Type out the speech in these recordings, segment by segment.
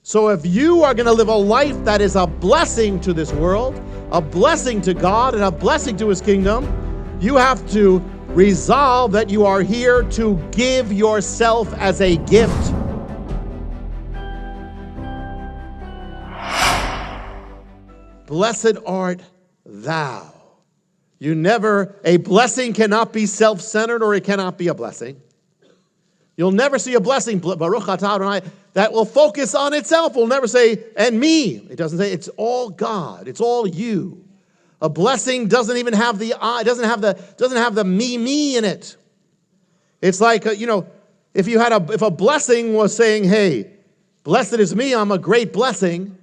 So if you are going to live a life that is a blessing to this world, a blessing to God, and a blessing to his kingdom, you have to resolve that you are here to give yourself as a gift. Blessed art thou. A blessing cannot be self-centered, or it cannot be a blessing. You'll never see a blessing, Baruch atah Adonai, that will focus on itself. Will never say, and me. It doesn't say, it's all God. It's all you. A blessing doesn't even have the I, doesn't have the me in it. It's like, if a blessing was saying, hey, blessed is me, I'm a great blessing,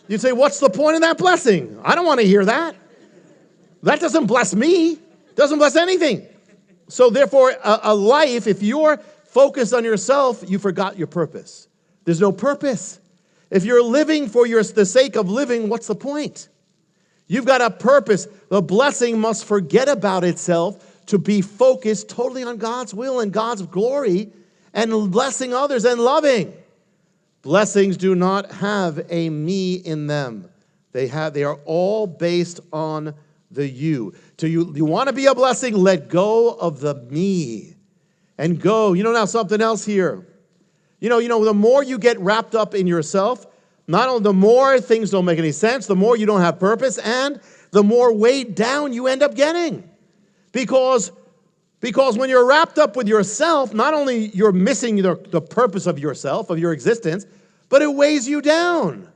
you'd say, what's the point of that blessing? I don't want to hear that. That doesn't bless me. Doesn't bless anything. So therefore, a life, if you're focused on yourself, you forgot your purpose. There's no purpose. If you're living for the sake of living, what's the point? You've got a purpose. The blessing must forget about itself to be focused totally on God's will and God's glory and blessing others and loving. Blessings do not have a me in them. They are all based on the you. You want to be a blessing, let go of the me and go. Now something else here. The more you get wrapped up in yourself, not only the more things don't make any sense, the more you don't have purpose, and the more weighed down you end up getting. Because when you're wrapped up with yourself, not only you're missing the purpose of yourself, of your existence, but it weighs you down.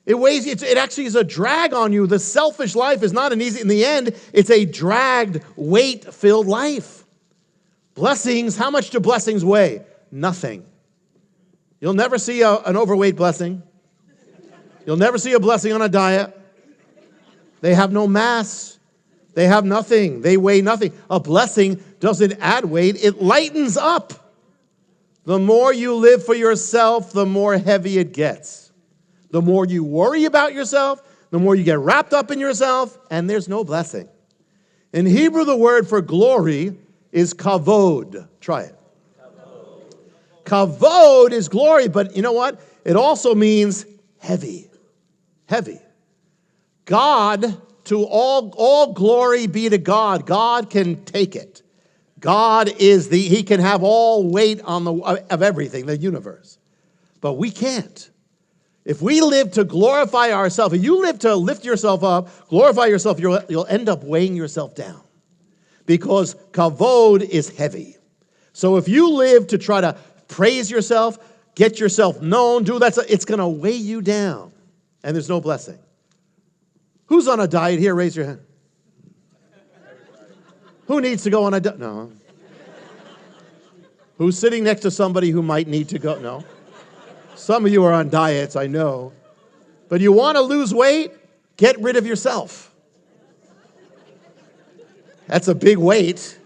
It actually is a drag on you. The selfish life is not an easy, in the end, it's a dragged, weight-filled life. Blessings, how much do blessings weigh? Nothing. You'll never see an overweight blessing. You'll never see a blessing on a diet. They have no mass. They have nothing. They weigh nothing. A blessing doesn't add weight. It lightens up. The more you live for yourself, the more heavy it gets. The more you worry about yourself, the more you get wrapped up in yourself, and there's no blessing. In Hebrew, the word for glory is kavod. Try it. Kavod is glory, but you know what? It also means heavy. Heavy. God, to all glory be to God. God can take it. God he can have all weight of everything, the universe. But we can't. If we live to glorify ourselves, if you live to lift yourself up, glorify yourself, you'll end up weighing yourself down. Because kavod is heavy. So if you live to try to praise yourself, get yourself known, it's going to weigh you down. And there's no blessing. Who's on a diet here? Raise your hand. Who needs to go on a diet? No. Who's sitting next to somebody who might need to go? No. Some of you are on diets, I know. But you want to lose weight? Get rid of yourself. That's a big weight.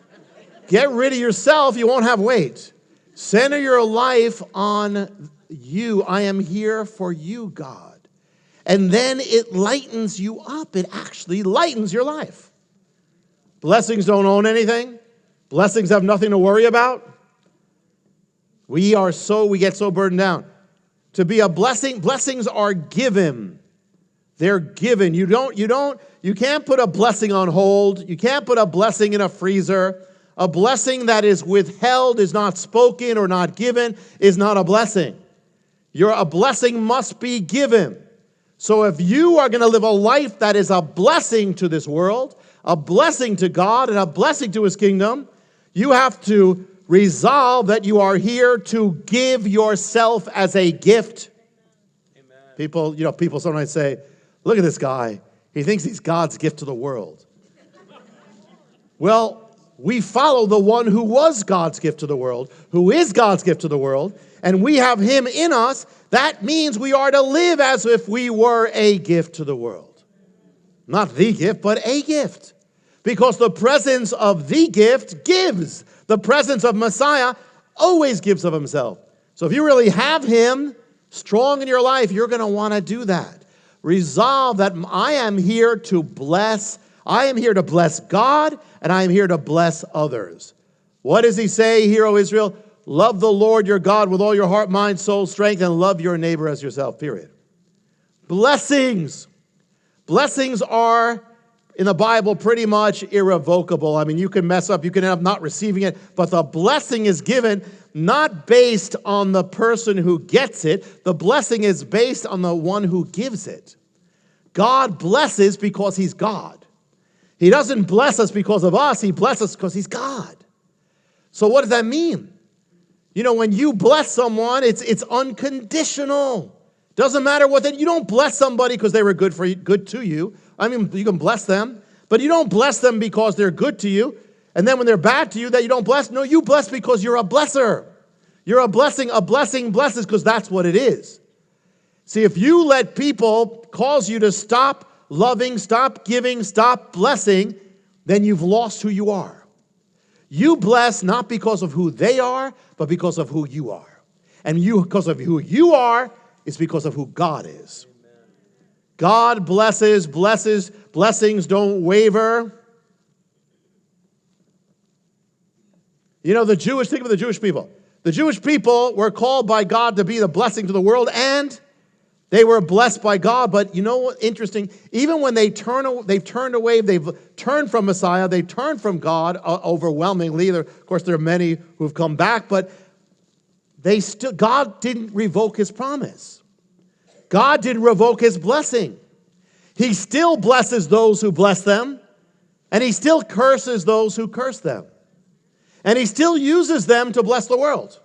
Get rid of yourself, you won't have weight. Center your life on you. I am here for you, God. And then it lightens you up. It actually lightens your life. Blessings don't own anything. Blessings have nothing to worry about. We get so burdened down. To be a blessing, blessings are given. They're given. You can't put a blessing on hold. You can't put a blessing in a freezer. A blessing that is withheld, is not spoken or not given, is not a blessing. A blessing must be given. So if you are going to live a life that is a blessing to this world, a blessing to God, and a blessing to his kingdom, you have to resolve that you are here to give yourself as a gift. Amen. People sometimes say, look at this guy. He thinks he's God's gift to the world. Well, we follow the one who was God's gift to the world, who is God's gift to the world, and we have him in us. That means we are to live as if we were a gift to the world. Not the gift, but a gift. Because the presence of the gift gives. The presence of Messiah always gives of himself. So if you really have him strong in your life, you're going to want to do that. Resolve that I am here to bless. I am here to bless God, and I am here to bless others. What does he say, Hear, O Israel? love the Lord your God with all your heart, mind, soul, strength, and love your neighbor as yourself, period. Blessings. Blessings are, in the Bible, pretty much irrevocable. I mean, you can mess up, you can end up not receiving it, but the blessing is given not based on the person who gets it. The blessing is based on the one who gives it. God blesses because he's God. He doesn't bless us because of us. He blesses us because he's God. So what does that mean? You know, when you bless someone, it's unconditional. Doesn't matter you don't bless somebody because they were good to you. I mean, you can bless them, but you don't bless them because they're good to you. And then when they're bad to you, that you don't bless. No, you bless because you're a blesser. You're a blessing. A blessing blesses because that's what it is. See, if you let people cause you to stop loving, stop giving, stop blessing, then you've lost who you are. You bless not because of who they are, but because of who you are. And because of who you are, it's because of who God is. God blesses, blessings don't waver. You know, think of the Jewish people. The Jewish people were called by God to be the blessing to the world, and they were blessed by God. But you know what? Interesting. Even when they've turned away, they've turned from Messiah, they turned from God overwhelmingly. Of course, there are many who've come back, but God didn't revoke his promise. God didn't revoke his blessing. He still blesses those who bless them, and he still curses those who curse them. And he still uses them to bless the world.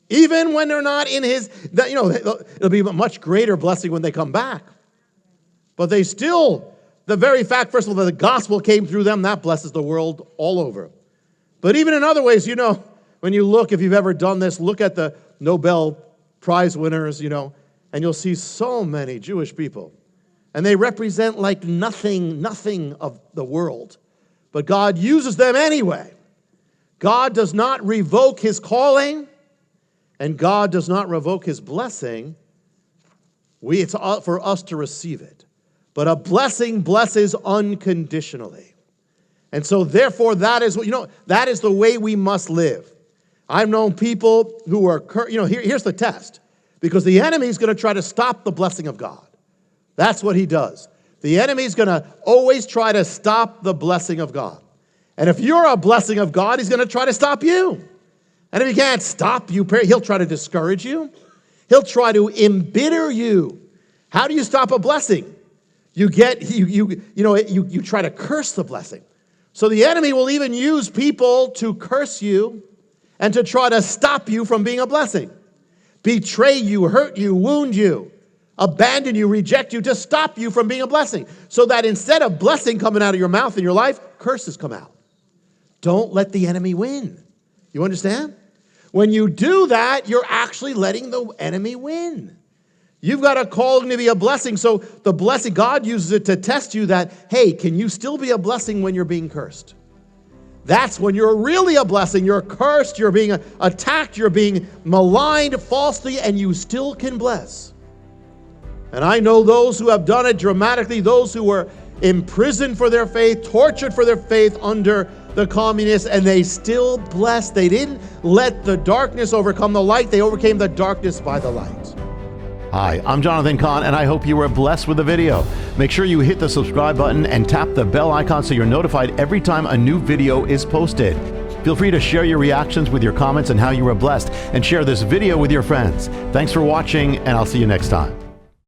Even when they're not in his, it'll be a much greater blessing when they come back. But they still, the very fact, first of all, that the gospel came through them, that blesses the world all over. But even in other ways, when you look, if you've ever done this, look at the Nobel Prize winners, and you'll see so many Jewish people. And they represent like nothing of the world. But God uses them anyway. God does not revoke his calling, and God does not revoke his blessing. It's for us to receive it. But a blessing blesses unconditionally. And so therefore that is the way we must live. I've known people who are, here's the test. Because the enemy is going to try to stop the blessing of God. That's what he does. The enemy is going to always try to stop the blessing of God. And if you're a blessing of God, he's going to try to stop you. And if he can't stop you, he'll try to discourage you. He'll try to embitter you. How do you stop a blessing? You try to curse the blessing. So the enemy will even use people to curse you and to try to stop you from being a blessing. Betray you, hurt you, wound you, abandon you, reject you, to stop you from being a blessing. So that instead of blessing coming out of your mouth in your life, curses come out. Don't let the enemy win. You understand? When you do that, you're actually letting the enemy win. You've got a calling to be a blessing. So the blessing, God uses it to test you that, hey, can you still be a blessing when you're being cursed? That's when you're really a blessing. You're cursed, you're being attacked, you're being maligned falsely, and you still can bless. And I know those who have done it dramatically, those who were imprisoned for their faith, tortured for their faith under the communists, and they still blessed. They didn't let the darkness overcome the light. They overcame the darkness by the light. Hi, I'm Jonathan Cahn, and I hope you were blessed with the video. Make sure you hit the subscribe button and tap the bell icon so you're notified every time a new video is posted. Feel free to share your reactions with your comments and how you were blessed, and share this video with your friends. Thanks for watching, and I'll see you next time.